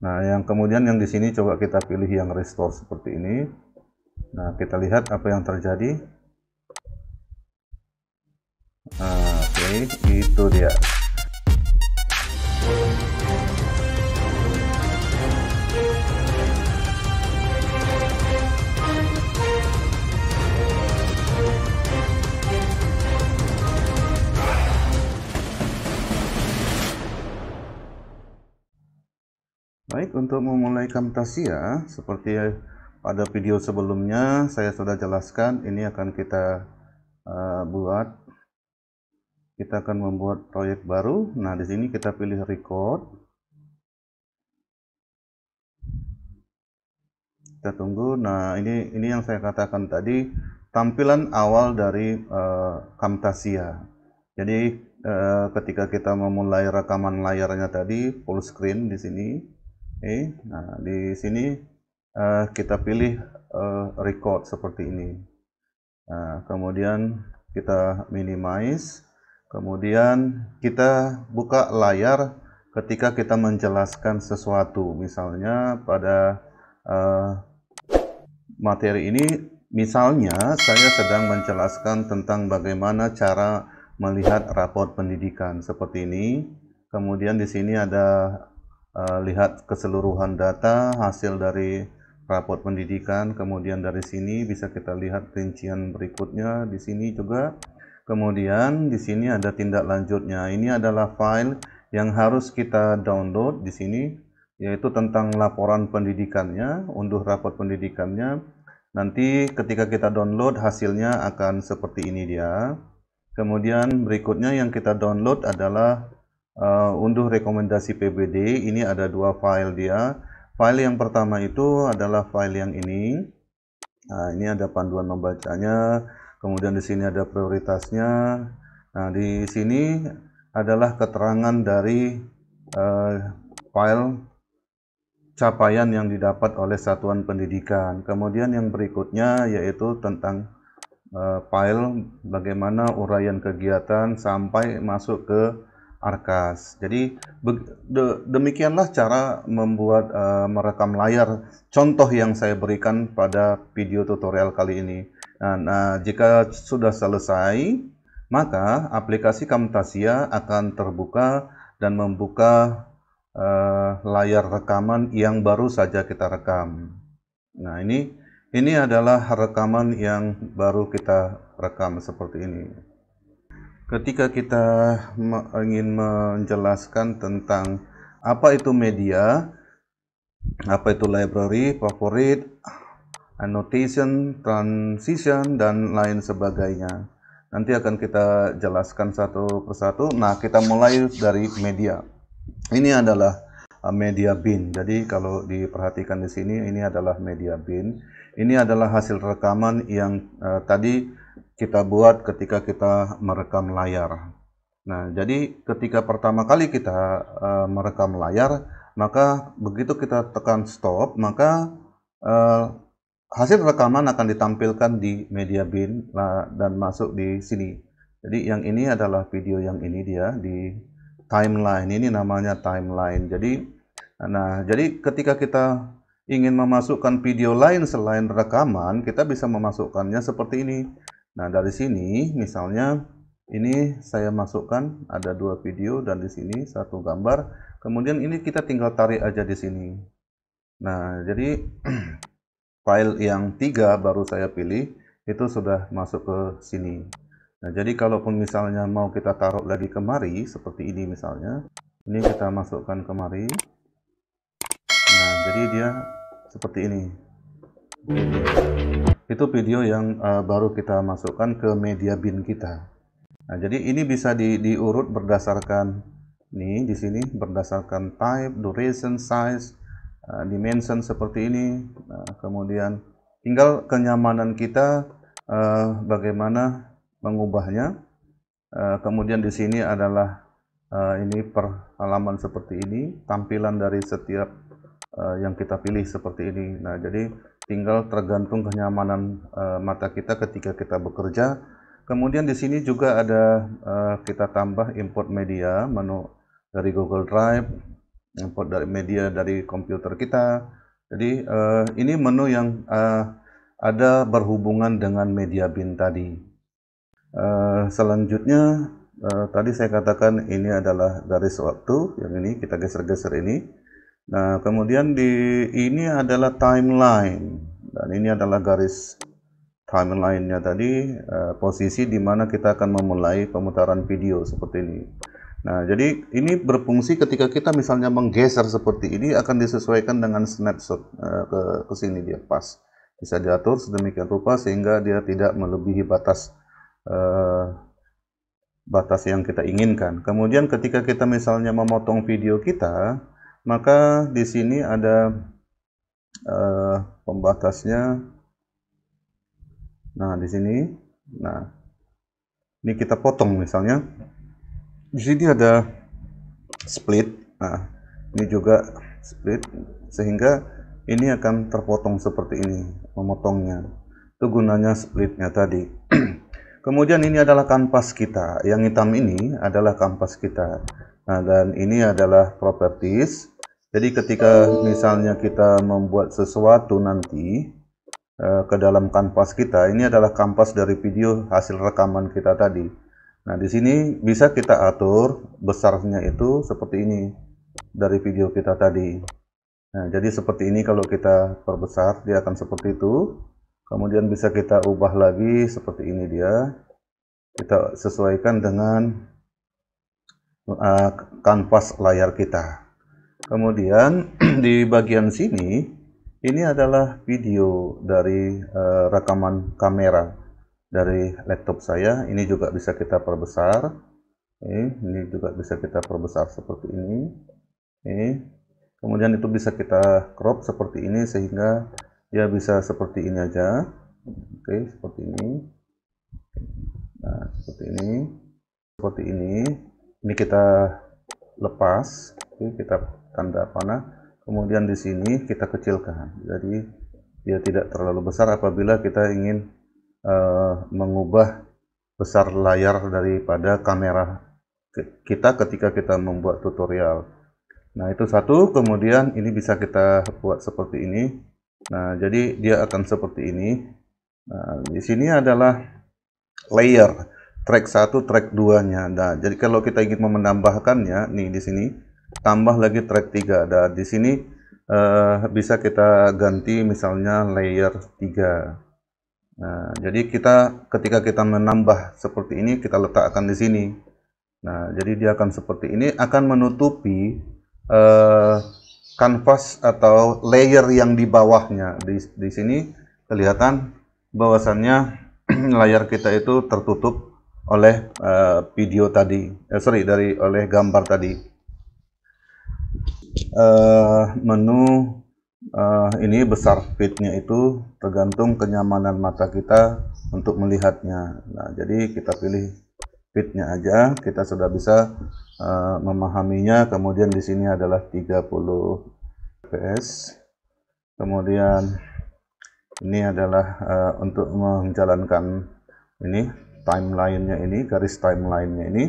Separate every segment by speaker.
Speaker 1: Nah, yang kemudian yang di sini coba kita pilih yang restore seperti ini. Nah, kita lihat apa yang terjadi. Oke, itu dia. Baik, untuk memulai Camtasia, seperti pada video sebelumnya saya sudah jelaskan, ini akan kita buat. Kita akan membuat proyek baru. Nah, di sini kita pilih record. Kita tunggu. Nah, ini yang saya katakan tadi, tampilan awal dari Camtasia. Jadi ketika kita memulai rekaman layarnya tadi full screen di sini. Nah, di sini kita pilih record seperti ini. Nah, kemudian kita minimize. Kemudian kita buka layar ketika kita menjelaskan sesuatu. Misalnya pada materi ini, misalnya saya sedang menjelaskan tentang bagaimana cara melihat raport pendidikan seperti ini. Kemudian di sini ada lihat keseluruhan data hasil dari raport pendidikan. Kemudian dari sini bisa kita lihat rincian berikutnya di sini juga. Kemudian di sini ada tindak lanjutnya. Ini adalah file yang harus kita download di sini, yaitu tentang laporan pendidikannya, unduh raport pendidikannya. Nanti ketika kita download hasilnya akan seperti ini dia. Kemudian berikutnya yang kita download adalah unduh rekomendasi PBD. Ini ada dua file dia. File yang pertama itu adalah file yang ini. Nah, ini ada panduan membacanya. Kemudian di sini ada prioritasnya. Nah, di sini adalah keterangan dari file capaian yang didapat oleh satuan pendidikan. Kemudian yang berikutnya yaitu tentang file bagaimana uraian kegiatan sampai masuk ke Arkas. Jadi demikianlah cara membuat merekam layar contoh yang saya berikan pada video tutorial kali ini. Nah, jika sudah selesai, maka aplikasi Camtasia akan terbuka dan membuka layar rekaman yang baru saja kita rekam. Nah, ini adalah rekaman yang baru kita rekam seperti ini. Ketika kita ingin menjelaskan tentang apa itu media, apa itu library, favorit, annotation, transition, dan lain sebagainya. Nanti akan kita jelaskan satu persatu. Nah, kita mulai dari media. Ini adalah media bin. Jadi kalau diperhatikan di sini, ini adalah media bin. Ini adalah hasil rekaman yang tadi kita buat ketika kita merekam layar. Nah, jadi ketika pertama kali kita merekam layar, maka begitu kita tekan stop, maka hasil rekaman akan ditampilkan di media bin dan masuk di sini. Jadi yang ini adalah video yang ini dia di timeline. Ini namanya timeline. Jadi ketika kita ingin memasukkan video lain selain rekaman, kita bisa memasukkannya seperti ini. Nah, dari sini misalnya ini saya masukkan ada dua video dan di sini satu gambar. Kemudian ini kita tinggal tarik aja di sini. Nah, jadi file yang 3 baru saya pilih itu sudah masuk ke sini. Nah, jadi kalaupun misalnya mau kita taruh lagi kemari seperti ini misalnya, ini kita masukkan kemari. Nah, jadi dia seperti ini. Itu video yang baru kita masukkan ke media bin kita. Nah, jadi ini bisa diurut berdasarkan nih di sini berdasarkan type, duration, size, dimension seperti ini. Nah, kemudian tinggal kenyamanan kita bagaimana mengubahnya. Kemudian di sini adalah ini per halaman seperti ini, tampilan dari setiap yang kita pilih seperti ini. Nah, jadi tinggal tergantung kenyamanan mata kita ketika kita bekerja. Kemudian di sini juga ada kita tambah import media, menu dari Google Drive. import dari media dari komputer kita. Jadi ini menu yang ada berhubungan dengan media bin tadi. Selanjutnya tadi saya katakan ini adalah garis waktu, yang ini kita geser-geser ini. Nah, kemudian ini adalah timeline, dan ini adalah garis timeline-nya tadi, posisi di mana kita akan memulai pemutaran video seperti ini. Nah, jadi ini berfungsi ketika kita misalnya menggeser seperti ini, akan disesuaikan dengan snapshot ke sini, dia pas. Bisa diatur sedemikian rupa sehingga dia tidak melebihi batas yang kita inginkan. Kemudian ketika kita misalnya memotong video kita, maka di sini ada pembatasnya. Nah, di sini, nah ini kita potong misalnya. Di sini ada split. Nah, ini juga split sehingga ini akan terpotong seperti ini, memotongnya. Itu gunanya splitnya tadi. Kemudian ini adalah kanvas kita. Yang hitam ini adalah kanvas kita. Nah, dan ini adalah properties. Jadi ketika misalnya kita membuat sesuatu nanti ke dalam kanvas kita, ini adalah kanvas dari video hasil rekaman kita tadi. Nah, di sini bisa kita atur besarnya itu seperti ini dari video kita tadi. Nah, jadi seperti ini kalau kita perbesar, dia akan seperti itu. Kemudian bisa kita ubah lagi seperti ini dia. Kita sesuaikan dengan kanvas layar kita. Kemudian di bagian sini, ini adalah video dari rekaman kamera dari laptop saya. Ini juga bisa kita perbesar. Ini juga bisa kita perbesar seperti ini. Kemudian itu bisa kita crop seperti ini sehingga dia bisa seperti ini aja. Oke, seperti ini. Nah, seperti ini. Seperti ini. Ini kita lepas. Oke, kita tanda panah. Kemudian di sini kita kecilkan. Jadi dia tidak terlalu besar apabila kita ingin mengubah besar layar daripada kamera kita ketika kita membuat tutorial. Nah, itu satu. Kemudian ini bisa kita buat seperti ini. Nah, jadi dia akan seperti ini. Nah, di sini adalah layer track 1, track 2-nya. Nah, jadi kalau kita ingin menambahkannya, nih di sini tambah lagi track 3. Dan di sini bisa kita ganti misalnya layer 3. Nah, jadi ketika kita menambah seperti ini, kita letakkan di sini. Nah, jadi dia akan seperti ini, akan menutupi kanvas atau layer yang di bawahnya. Di sini kelihatan bahwasannya layar kita itu tertutup oleh video tadi, oleh gambar tadi. Menu ini besar fitnya itu tergantung kenyamanan mata kita untuk melihatnya. Nah, jadi kita pilih fitnya aja, kita sudah bisa memahaminya. Kemudian di sini adalah 30 fps. Kemudian ini adalah untuk menjalankan ini timeline-nya, ini garis timeline-nya ini.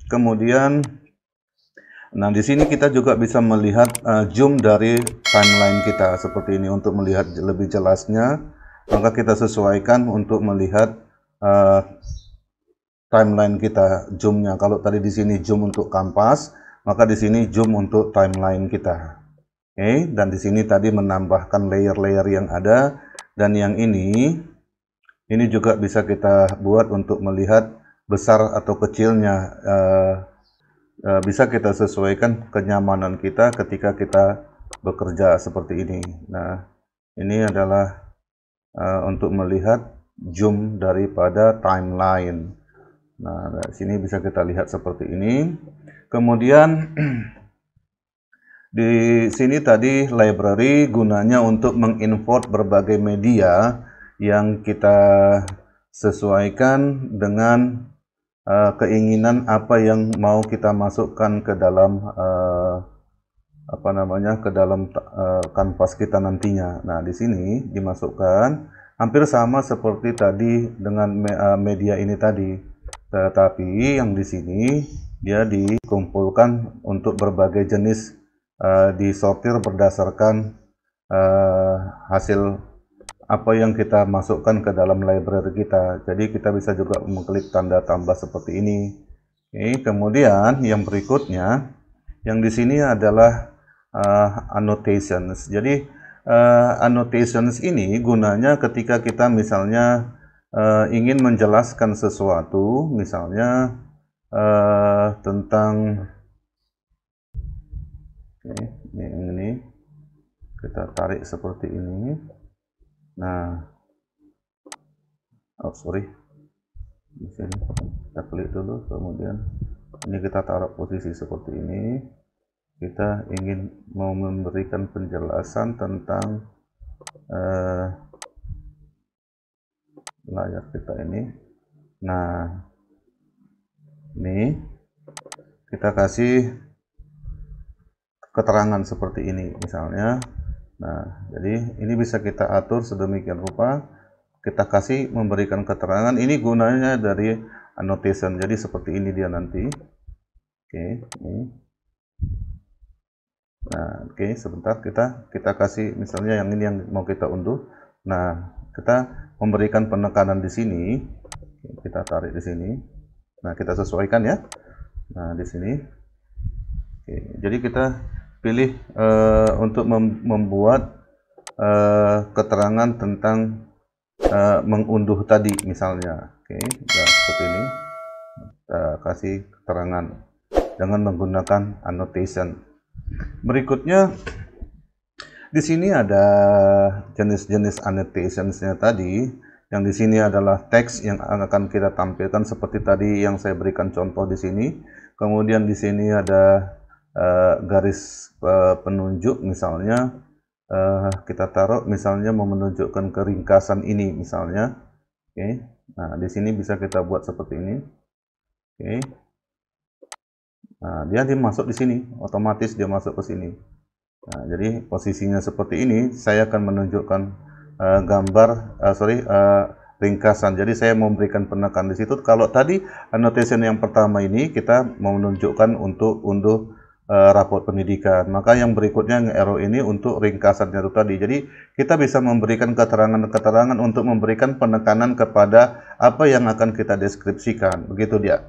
Speaker 1: Kemudian, nah di sini kita juga bisa melihat zoom dari timeline kita seperti ini. Untuk melihat lebih jelasnya, maka kita sesuaikan untuk melihat timeline kita zoomnya. Kalau tadi di sini zoom untuk kanvas, maka di sini zoom untuk timeline kita. Oke, dan di sini tadi menambahkan layer-layer yang ada, dan yang ini juga bisa kita buat untuk melihat besar atau kecilnya. Bisa kita sesuaikan kenyamanan kita ketika kita bekerja seperti ini. Nah, ini adalah untuk melihat zoom daripada timeline. Nah, dari sini bisa kita lihat seperti ini. Kemudian di sini tadi library gunanya untuk mengimport berbagai media yang kita sesuaikan dengan keinginan apa yang mau kita masukkan ke dalam kanvas kita nantinya. Nah, di sini dimasukkan hampir sama seperti tadi dengan media ini tadi. Tetapi yang di sini dia dikumpulkan untuk berbagai jenis, disortir berdasarkan hasil apa yang kita masukkan ke dalam library kita. Jadi kita bisa juga mengklik tanda tambah seperti ini. Oke, kemudian yang berikutnya, yang di sini adalah annotations. Jadi annotations ini gunanya ketika kita misalnya ingin menjelaskan sesuatu, misalnya tentang, oke, ini kita tarik seperti ini. Nah, oh sorry, di sini kita klik dulu, kemudian ini kita taruh posisi seperti ini. Kita ingin mau memberikan penjelasan tentang layar kita ini. Nah, ini kita kasih keterangan seperti ini misalnya. Nah, jadi ini bisa kita atur sedemikian rupa. Kita kasih memberikan keterangan. Ini gunanya dari annotation. Jadi seperti ini dia nanti. Oke, ini. Nah, oke, sebentar kita kasih misalnya yang ini yang mau kita unduh. Nah, kita memberikan penekanan di sini. Kita tarik di sini. Nah, kita sesuaikan ya. Nah, di sini. Oke, jadi kita pilih untuk membuat keterangan tentang mengunduh tadi misalnya. Oke, nah, seperti ini. Kita kasih keterangan dengan menggunakan annotation. Berikutnya di sini ada jenis-jenis annotationsnya tadi. Yang di sini adalah teks yang akan kita tampilkan seperti tadi yang saya berikan contoh di sini. Kemudian di sini ada garis penunjuk misalnya. Kita taruh misalnya mau menunjukkan keringkasan ini misalnya. Oke. Nah, di sini bisa kita buat seperti ini. Oke. Nah, dia masuk di sini, otomatis dia masuk ke sini. Nah, jadi posisinya seperti ini, saya akan menunjukkan ringkasan. Jadi saya memberikan penekanan di situ. Kalau tadi annotation yang pertama ini kita mau menunjukkan untuk unduh raport pendidikan, maka yang berikutnya arrow ini untuk ringkasannya itu tadi. Jadi kita bisa memberikan keterangan-keterangan untuk memberikan penekanan kepada apa yang akan kita deskripsikan. Begitu dia.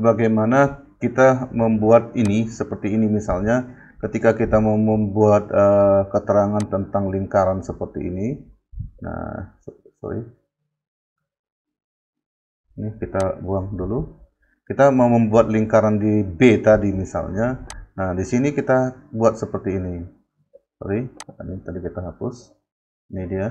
Speaker 1: Bagaimana kita membuat ini seperti ini misalnya ketika kita mau membuat keterangan tentang lingkaran seperti ini. Nah, sorry, ini kita buang dulu. Kita mau membuat lingkaran di B tadi misalnya. Nah, di sini kita buat seperti ini. Sorry, ini tadi kita hapus. Ini dia.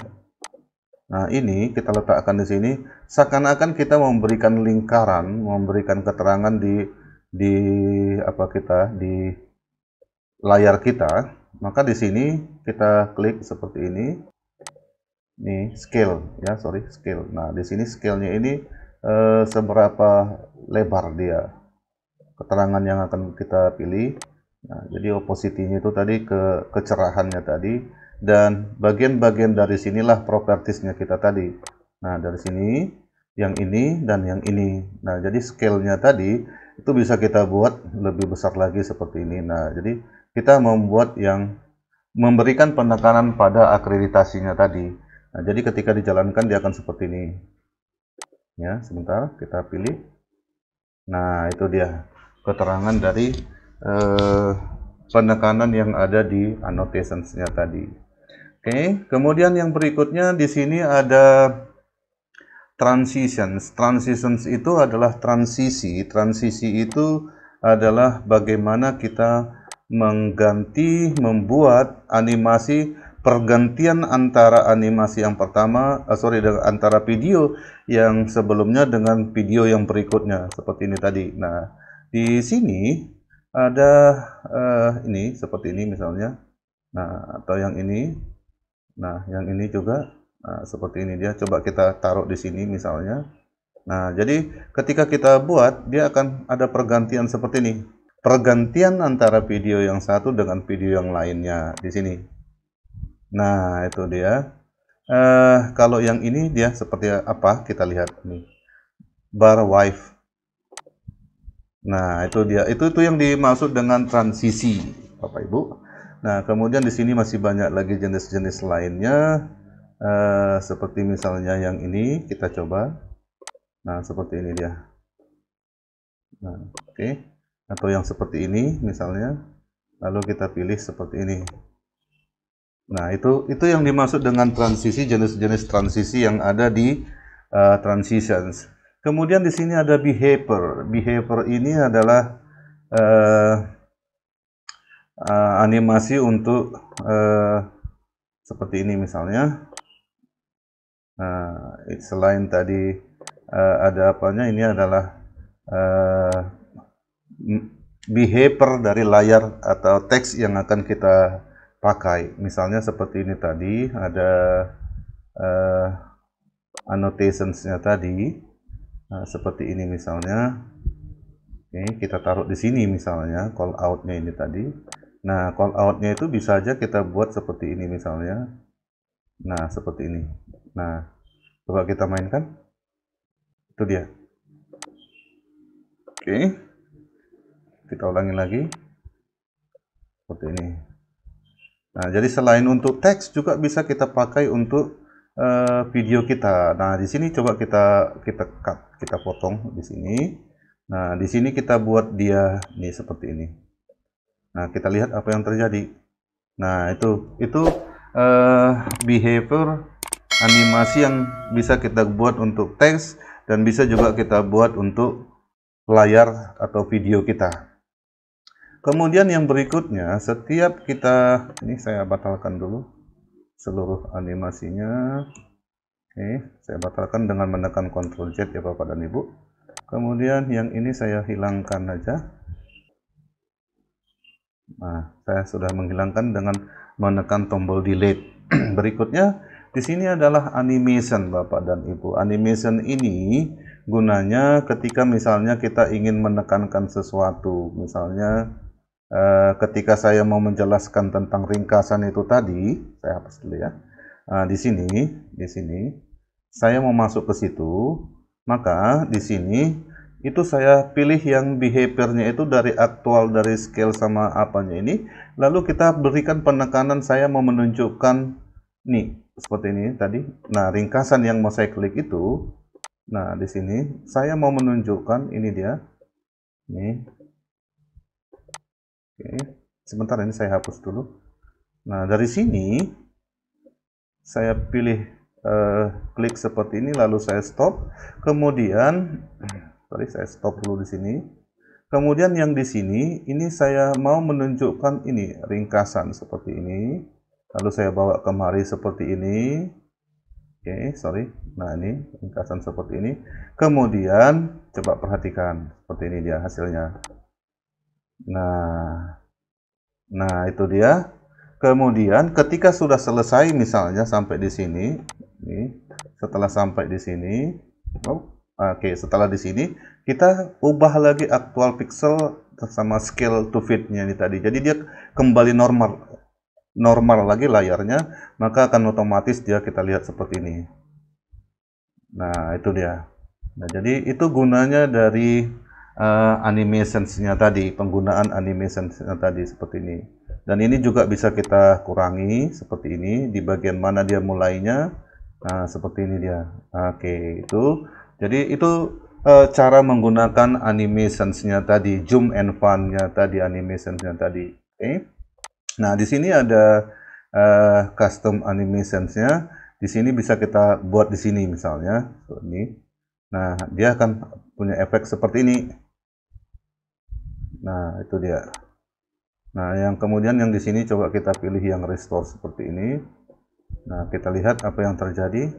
Speaker 1: Nah, ini kita letakkan di sini seakan-akan kita memberikan lingkaran, memberikan keterangan di layar kita. Maka di sini kita klik seperti ini. Nih, scale ya, sorry, scale. Nah, di sini scale-nya ini seberapa lebar dia. Keterangan yang akan kita pilih. Nah, jadi opacity-nya itu tadi kecerahannya tadi. Dan bagian-bagian dari sinilah propertiesnya kita tadi. Nah, dari sini, yang ini, dan yang ini. Nah, jadi scale-nya tadi, itu bisa kita buat lebih besar lagi seperti ini. Nah, jadi kita membuat yang memberikan penekanan pada akreditasinya tadi. Nah, jadi ketika dijalankan, dia akan seperti ini. Ya, sebentar, kita pilih. Nah, itu dia keterangan dari penekanan yang ada di annotationsnya tadi. Oke, kemudian yang berikutnya di sini ada transitions. Transitions itu adalah transisi. Transisi itu adalah bagaimana kita mengganti, membuat animasi, pergantian antara animasi yang pertama, antara video yang sebelumnya dengan video yang berikutnya, seperti ini tadi. Nah, di sini ada ini, seperti ini misalnya. Nah, atau yang ini. Nah, yang ini juga seperti ini dia. Coba kita taruh di sini misalnya. Nah, jadi ketika kita buat, dia akan ada pergantian seperti ini. Pergantian antara video yang satu dengan video yang lainnya di sini. Nah, itu dia. Kalau yang ini dia seperti apa? Kita lihat nih. Bar wife. Nah, itu dia. Itu yang dimaksud dengan transisi, Bapak Ibu. Nah, kemudian di sini masih banyak lagi jenis-jenis lainnya. Seperti misalnya yang ini, kita coba. Nah, seperti ini dia. Nah, oke. Atau yang seperti ini misalnya. Lalu kita pilih seperti ini. Nah, itu yang dimaksud dengan transisi, jenis-jenis transisi yang ada di transitions. Kemudian di sini ada behavior. Behavior ini adalah animasi untuk seperti ini misalnya. Selain tadi ada apanya, ini adalah behavior dari layar atau teks yang akan kita pakai. Misalnya seperti ini tadi, ada annotationsnya tadi, seperti ini misalnya. Oke, kita taruh di sini misalnya, call out-nya ini tadi. Nah, call out-nya itu bisa aja kita buat seperti ini misalnya. Nah, seperti ini. Nah, coba kita mainkan. Itu dia. Oke. Kita ulangi lagi. Seperti ini. Nah, jadi selain untuk teks juga bisa kita pakai untuk video kita. Nah, di sini coba kita cut, kita potong di sini. Nah, di sini kita buat dia nih seperti ini. Nah, kita lihat apa yang terjadi. Nah, itu behavior animasi yang bisa kita buat untuk teks dan bisa juga kita buat untuk layar atau video kita. Kemudian yang berikutnya, setiap kita, ini saya batalkan dulu seluruh animasinya. Oke, saya batalkan dengan menekan Ctrl Z ya Bapak dan Ibu. Kemudian yang ini saya hilangkan aja. Nah, saya sudah menghilangkan dengan menekan tombol delete. Berikutnya, di sini adalah animation Bapak dan Ibu. Animation ini gunanya ketika misalnya kita ingin menekankan sesuatu. Misalnya ketika saya mau menjelaskan tentang ringkasan itu tadi, saya hapus dulu ya. Di sini saya mau masuk ke situ, maka di sini itu saya pilih yang behaviornya itu dari aktual, dari scale sama apanya ini, lalu kita berikan penekanan saya mau menunjukkan nih seperti ini tadi. Nah, ringkasan yang mau saya klik itu, nah di sini saya mau menunjukkan ini dia nih. Oke, sebentar ini saya hapus dulu. Nah, dari sini saya pilih klik seperti ini, lalu saya stop. Kemudian saya stop dulu di sini. Kemudian yang di sini, ini saya mau menunjukkan ini ringkasan seperti ini. Lalu saya bawa kemari seperti ini. Oke, sorry. Nah, ini ringkasan seperti ini. Kemudian coba perhatikan seperti ini dia hasilnya. Nah itu dia. Kemudian ketika sudah selesai misalnya sampai di sini, nih, setelah sampai di sini, setelah di sini kita ubah lagi aktual pixel sama scale to fit-nya ini tadi. Jadi dia kembali normal lagi layarnya, maka akan otomatis dia kita lihat seperti ini. Nah, itu dia. Nah, jadi itu gunanya dari animationsnya tadi, penggunaan animationsnya tadi seperti ini. Dan ini juga bisa kita kurangi seperti ini di bagian mana dia mulainya. Nah, seperti ini dia. Oke, itu. Jadi itu cara menggunakan animationsnya tadi, zoom and fun-nya tadi, animationsnya tadi. Oke. Nah, di sini ada custom animationsnya. Di sini bisa kita buat di sini misalnya. Ini. Nah, dia akan punya efek seperti ini. Nah, itu dia. Nah, yang kemudian yang di sini coba kita pilih yang restore seperti ini. Nah, kita lihat apa yang terjadi.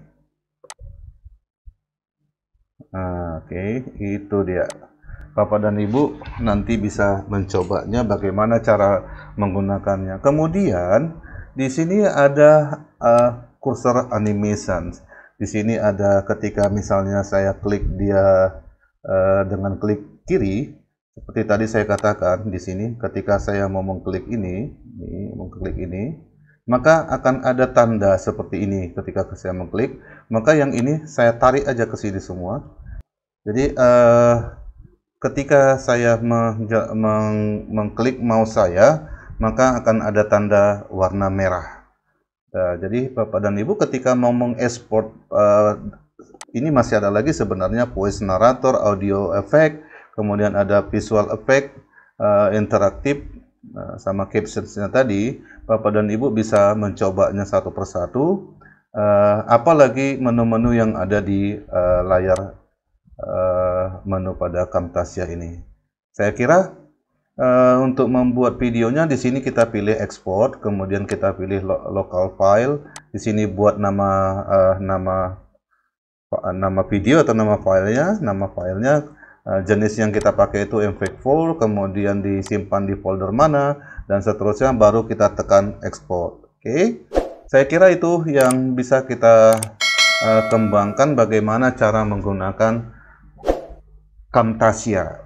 Speaker 1: Nah, oke, itu dia. Bapak dan Ibu nanti bisa mencobanya bagaimana cara menggunakannya. Kemudian di sini ada cursor animation. Di sini ada ketika misalnya saya klik dia dengan klik kiri. Seperti tadi saya katakan di sini, ketika saya mau mengklik ini, maka akan ada tanda seperti ini ketika saya mengklik. Maka yang ini saya tarik aja ke sini semua. Jadi ketika saya mengklik mouse saya, maka akan ada tanda warna merah. Nah, jadi Bapak dan Ibu ketika mau mengekspor, ini masih ada lagi sebenarnya voice narrator, audio effect, kemudian ada visual effect, interaktif, sama captionsnya tadi. Bapak dan Ibu bisa mencobanya satu persatu. Apalagi menu-menu yang ada di layar menu pada Camtasia ini. Saya kira untuk membuat videonya di sini kita pilih export, kemudian kita pilih local file. Di sini buat nama video atau nama filenya. Jenis yang kita pakai itu MPEG-4, kemudian disimpan di folder mana, dan seterusnya baru kita tekan export. Oke, saya kira itu yang bisa kita kembangkan bagaimana cara menggunakan Camtasia.